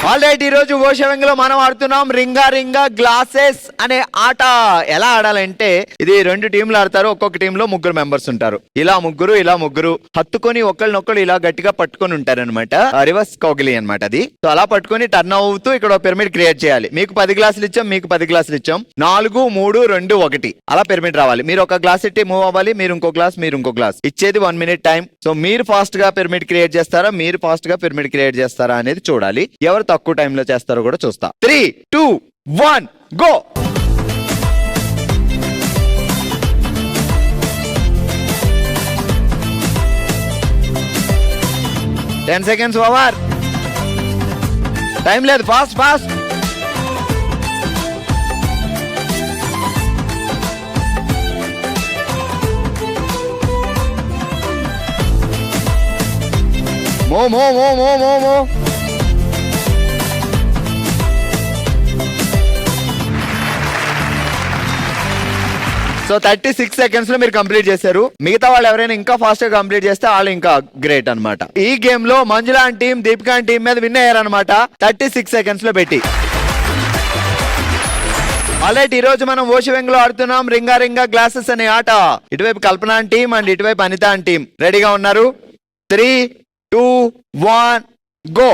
Alright, ఈ రోజు ఓషవింగ్ లో మనం ఆడుతున్నాం రింగా రింగా గ్లాసెస్ అనే ఆట. ఎలా ఆడాలంటే ఇది 2 టీంలు ఆడతారు. ఒక్కొక్క టీమ్ లో 3 మెంబర్స్ ఉంటారు. ఇలా ముగ్గురు హత్తుకొని ఒకళ్ళనొక్కళ్ళు ఇలా గట్టిగా పట్టుకొని ఉంటారు అనమాట. రివర్స్ కౌగిలి అనమాట అది. సో అలా పట్టుకొని టర్న్ అవుతూ ఇక్కడ పిరమిడ్ క్రియేట్ చేయాలి. మీకు 10 గ్లాసులు ఇచ్చాం, మీకు 10 గ్లాసులు ఇచ్చాం. 4, 3, 2, 1 అలా పిరమిడ్ రావాలి. మీరు ఒక గ్లాస్ ఇట్టి మూవ్ అవ్వాలి, మీరు ఇంకో గ్లాస్, మీరు ఇంకో గ్లాస్. ఇచ్చేది 1 మినిట్ టైం. సో మీరు ఫాస్ట్ గా పిరమిడ్ క్రియేట్ చేస్తారా, మీరు ఫాస్ట్ గా పిరమిడ్ క్రియేట్ చేస్తారా అనేది చూడాలి. ఎవరు తక్కువ టైంలో చేస్తారో కూడా చూస్తా. 3, 2, 1 go. Ten seconds over. Time లేదు, ఫాస్ట్ ఫాస్ట్. మో. సో 36 సెకండ్స్ లో మీరు కంప్లీట్ చేశారు. మిగతా వాళ్ళు ఎవరైనా ఇంకా ఫాస్ట్ గా కంప్లీట్ చేస్తే వాళ్ళు ఇంకా గ్రేట్ అన్నమాట. ఈ గేమ్ లో మంజులా టీం దీపికా టీం మీద విన్ అయ్యారనమాట 36 సెకండ్స్ లో పెట్టి. ఆల్రైట్, ఈ రోజు మనం ఓషవింగ్ లో ఆడుతున్నాం రింగా రింగా గ్లాసెస్ అనే ఆట. ఇటువైపు కల్పన టీం అండ్ ఇటువైపు అనిత టీం రెడీగా ఉన్నారు. 3, 2, 1 గో.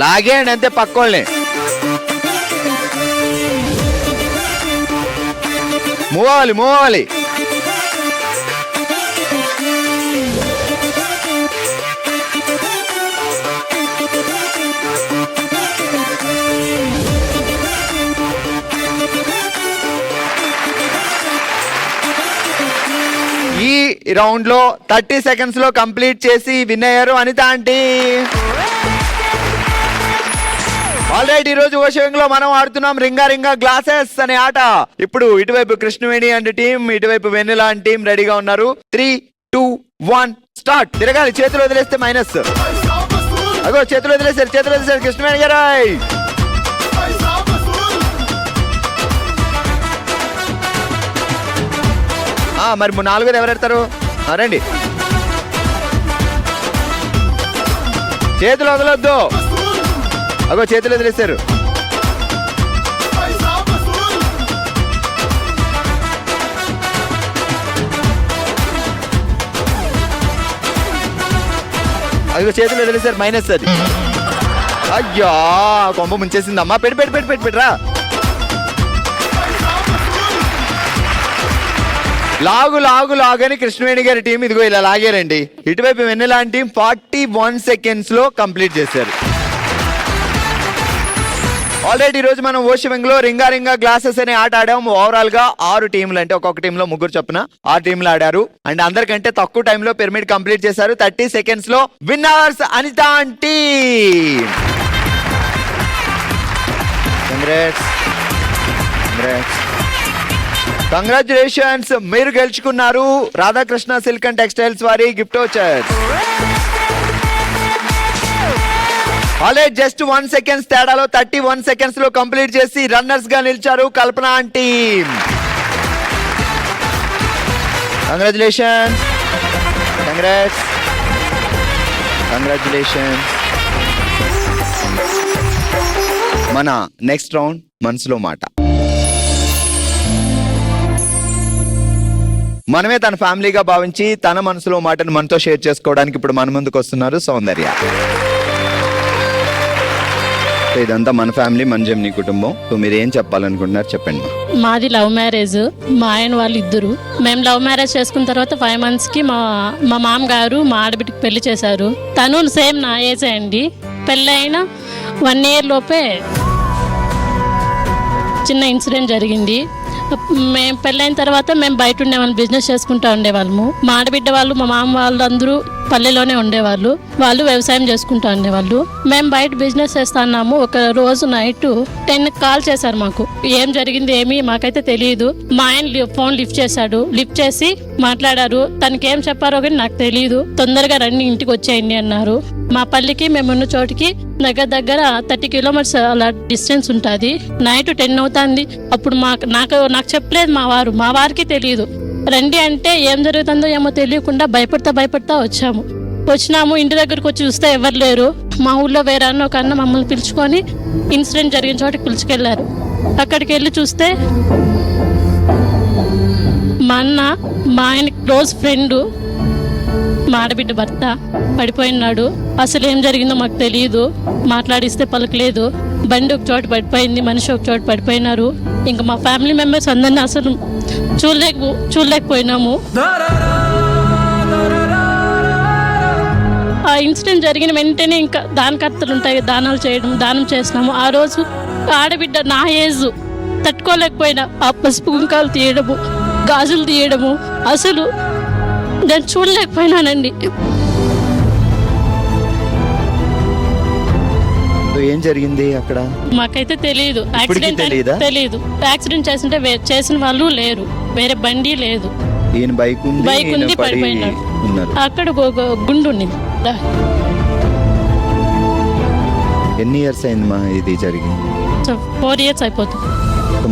లాగేయండి అంతే పక్కోళ్ళని. మూవ్ అవ్వాలి. ఈ రౌండ్ లో 30 సెకండ్స్ లో కంప్లీట్ చేసి విన్ అయ్యారు అనిత ఆంటీ. ఆల్రైట్, ఈ రోజు ఓషవింగ్ లో మనం ఆడుతున్నాం రింగా రింగా గ్లాసెస్ అనే ఆట. ఇప్పుడు ఇటువైపు కృష్ణవేణి అండ్ టీం, ఇటువైపు వెన్నెల అండ్ టీం రెడీగా ఉన్నారు. 3, 2, 1 స్టార్ట్. తిరగాలి, చేతులు వదిలేస్తే మైనస్. అగో చేతులు వదిలేశారు కృష్ణవేణి గారు. మరి 4ది ఎవరు ఎడతారు? రండి, చేతులు వదలొద్దు. అగో చేతులు వదిలేశారు. అగో చేతులు వదిలేశారు మైనస్. అది అయ్యా కొంప ముంచేసిందమ్మా. పెట్టురా. లాగు అని కృష్ణవేణి గారి టీం ఇదిగో ఇలా లాగారండి. ఇటువైపు వెన్నెల టీం 41 సెకండ్స్ లో కంప్లీట్ చేశారు. ఆల్రెడీ ఈ రోజు మనం ఓషవింగ్ లో రింగా రింగా గ్లాసెస్ అనే ఆట ఆడాము. ఓవరాల్ గా 6 టీంలు, అంటే ఒక్కొక్క టీంలో 3 చొప్పున 6 టీంలు ఆడారు. అండ్ అందరికంటే తక్కువ టైంలో పిరమిడ్ కంప్లీట్ చేశారు. 30 సెకండ్స్ లో విన్నర్స్ అనిత ఆంటీ. కంగ్రాచులేషన్స్, మీరు గెలుచుకున్నారు రాధాకృష్ణ సిల్క్ అండ్ టెక్స్టైల్స్ వారి gift vouchers. Already just 1 seconds తేడాలో 31 సెకండ్స్ లో కంప్లీట్ చేసి రన్నర్స్ గా నిలిచారు కల్పన ఆంటీ. కంగ్రాచులేషన్స్. మన నెక్స్ట్ రౌండ్ మనసులో మాట. మనమే తన ఫ్యామిలీగా భావించి తన మనసులో మాటను మనతో షేర్ చేసుకోవడానికి ఇప్పుడు మన ముందుకు వస్తున్నారు సౌందర్య. ఇదంతా మన ఫ్యామిలీ, మన జెమినీ కుటుంబం. సో మీరు ఏం చెప్పాలనుకుంటున్నారు చెప్పండి. మాది లవ్ మ్యారేజ్. మా ఆయన వాళ్ళు ఇద్దరు. మేము లవ్ మ్యారేజ్ చేసుకున్న తర్వాత 5 months కి మా మామగారు మా ఆడబిడ్డకి పెళ్లి చేశారు. తను సేమ్ నా ఏజ్ అండి. పెళ్ళి అయిన 1 year లోపే చిన్న ఇన్సిడెంట్ జరిగింది. మేము పెళ్ళైన తర్వాత మేము బయట ఉండేవాళ్ళం, బిజినెస్ చేసుకుంటూ ఉండేవాళ్ళము. మా ఆడబిడ్డ వాళ్ళు మా మామ వాళ్ళు అందరూ పల్లెలోనే ఉండేవాళ్ళు. వాళ్ళు వ్యవసాయం చేసుకుంటూ ఉండేవాళ్ళు. మేము బయట బిజినెస్ చేస్తున్నాము. ఒక రోజు నైట్ 10 కాల్ చేశారు మాకు. ఏం జరిగింది ఏమి మాకైతే తెలియదు. మా ఆయన ఫోన్ లిఫ్ట్ చేశాడు. లిఫ్ట్ చేసి మాట్లాడారు. తనకి ఏం చెప్పారో కానీ నాకు తెలియదు. తొందరగా రండి, ఇంటికి వచ్చేయండి అన్నారు. మా పల్లికి మేమున్న చోటికి దగ్గర 30 కిలోమీటర్స్ అలా డిస్టెన్స్ ఉంటుంది. నైట్ 10 అవుతుంది. అప్పుడు నాకు చెప్పలేదు మా వారికి తెలియదు. రండి అంటే ఏం జరుగుతుందో ఏమో తెలియకుండా భయపడతా వచ్చినాము. ఇంటి దగ్గరకు వచ్చి చూస్తే ఎవరు లేరు. మా ఊళ్ళో వేరే ఒక అన్న మమ్మల్ని పిలుచుకొని ఇన్సిడెంట్ జరిగిన చోటికి పిలుచుకెళ్లారు. అక్కడికి వెళ్ళి చూస్తే మా అన్న, మా ఆయన క్లోజ్ ఫ్రెండ్, మా ఆడబిడ్డ భర్త పడిపోయినాడు. అసలు ఏం జరిగిందో మాకు తెలియదు. మాట్లాడిస్తే పలకలేదు. బండి ఒక చోట పడిపోయింది, మనిషి ఒక చోట పడిపోయినారు. ఇంకా మా ఫ్యామిలీ మెంబర్స్ అందరినీ అసలు చూడలేకపోయినాము. ఆ ఇన్సిడెంట్ జరిగిన వెంటనే ఇంకా దానకర్తలు ఉంటాయి, దానం చేసినాము. ఆ రోజు ఆడబిడ్డ నా ఏజ్ తట్టుకోలేకపోయినా ఆ పసుపు కుంకాలు తీయడము, గాజులు తీయడము అసలు నేను చూడలేకపోయినానండి. ఏం జరిగింది అక్కడ మాకైతే తెలియదు. తెలీదా? యాక్సిడెంట్ చేసిన వాళ్ళు లేరు, వేరే బండి లేదు. ఈయన బైక్ ఉంది, పడిపోయినాడు. అక్కడ గుండు ఉండింది. ఎన్ని ఇయర్స్ అయింది మా ఇది జరిగి? 4 years అయిపోతుంది.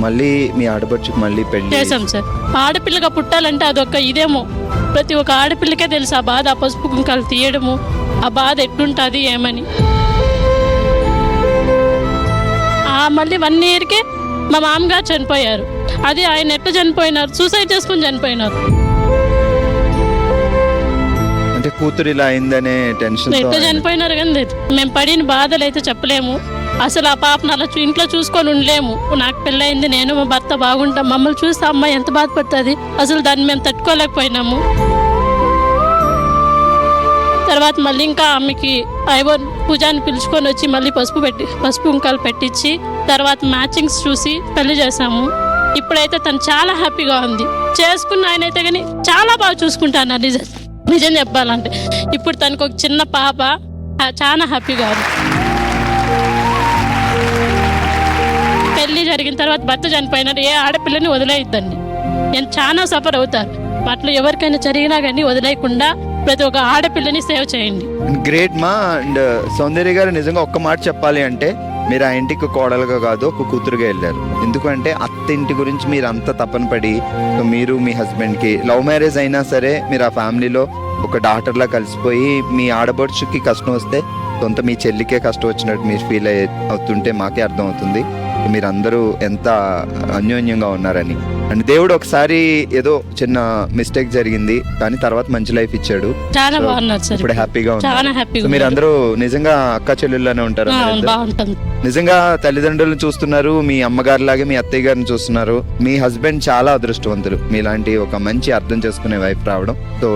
మళ్ళీ మీ ఆడపడుచుకు మళ్ళీ పెళ్లి చేసాం సార్. ఆడపిల్లగా పుట్టాలంటే అదొక ఇదేమో ప్రతి ఒక్క ఆడపిల్లకే తెలుసు ఆ బాధ. ఆ పసుపు కుంకాలు తీయడము, ఆ బాధ ఎట్లుంటుంది ఏమని. మళ్ళీ 1 yearకే మా మామగారు చనిపోయారు. అది ఆయన ఎట్లా చనిపోయినారు? సూసైడ్ చేసుకుని చనిపోయినారు. అంటే కూతురు ఇలా అయిందనే టెన్షన్ ఎట్లా చనిపోయినారు కానీ మేము పడిన బాధలు అయితే చెప్పలేము. అసలు ఆ పాపను అలా ఇంట్లో చూసుకొని ఉండలేము. నాకు పెళ్ళయింది, నేను మా భర్త బాగుంటాం. మమ్మల్ని చూస్తే అమ్మాయి ఎంత బాధపడుతుంది. అసలు దాన్ని మేము తట్టుకోలేకపోయినాము. తర్వాత మళ్ళీ ఇంకా ఆమెకి పూజాన్ని పిలుచుకొని వచ్చి మళ్ళీ పసుపు కుంకాలు పెట్టించి తర్వాత మ్యాచింగ్స్ చూసి పెళ్లి చేసాము. ఇప్పుడైతే తను చాలా హ్యాపీగా ఉంది. చేసుకున్న ఆయన అయితే కానీ చాలా బాగా చూసుకుంటాను. నిజం చెప్పాలంటే ఇప్పుడు తనకు ఒక చిన్న పాప, చాలా హ్యాపీగా ఉంది. పెళ్లి జరిగిన తర్వాత భర్త చనిపోయినాడు. ఏ ఆడపిల్లని వదిలేయద్దండి. నేను చాలా సఫర్ అవుతారు. అట్లా ఎవరికైనా జరిగినా కానీ వదిలేయకుండా ప్రతి ఒక్క ఆడపిల్లని సేవ్ చేయండి. గ్రేట్ మా. అండ్ సౌందర్య గారు నిజంగా ఒక్క మాట చెప్పాలి అంటే మీరు ఆ ఇంటికి కోడలుగా కాదు, ఒక కూతురుగా వెళ్ళారు. ఎందుకంటే అత్త ఇంటి గురించి మీరు అంత తపన పడి, మీరు మీ హస్బెండ్కి లవ్ మ్యారేజ్ అయినా సరే మీరు ఆ ఫ్యామిలీలో ఒక డాక్టర్లా కలిసిపోయి మీ ఆడబడుచుకి కష్టం వస్తే సొంత మీ చెల్లికే కష్టం వచ్చినట్టు మీరు ఫీల్ అవుతుంటే మాకే అర్థం అవుతుంది మీరందరూ ఎంత అన్యోన్యంగా ఉన్నారని. అండ్ దేవుడు ఒకసారి ఏదో చిన్న మిస్టేక్ జరిగింది కానీ తర్వాత మంచి లైఫ్ ఇచ్చాడు. చాలా బాగున్నారు సార్. ఇప్పుడు హ్యాపీగా చాలా హ్యాపీగా. మీరు అందరూ నిజంగా అక్క చెల్లెల్లోనే ఉంటారు. నిజంగా తల్లిదండ్రులను చూస్తున్నారు, మీ అమ్మగారు లాగే మీ అత్తయ్య గారిని చూస్తున్నారు. మీ హస్బెండ్ చాలా అదృష్టవంతులు మీలాంటి ఒక మంచి అర్థం చేసుకునే వైఫ్ రావడం. సో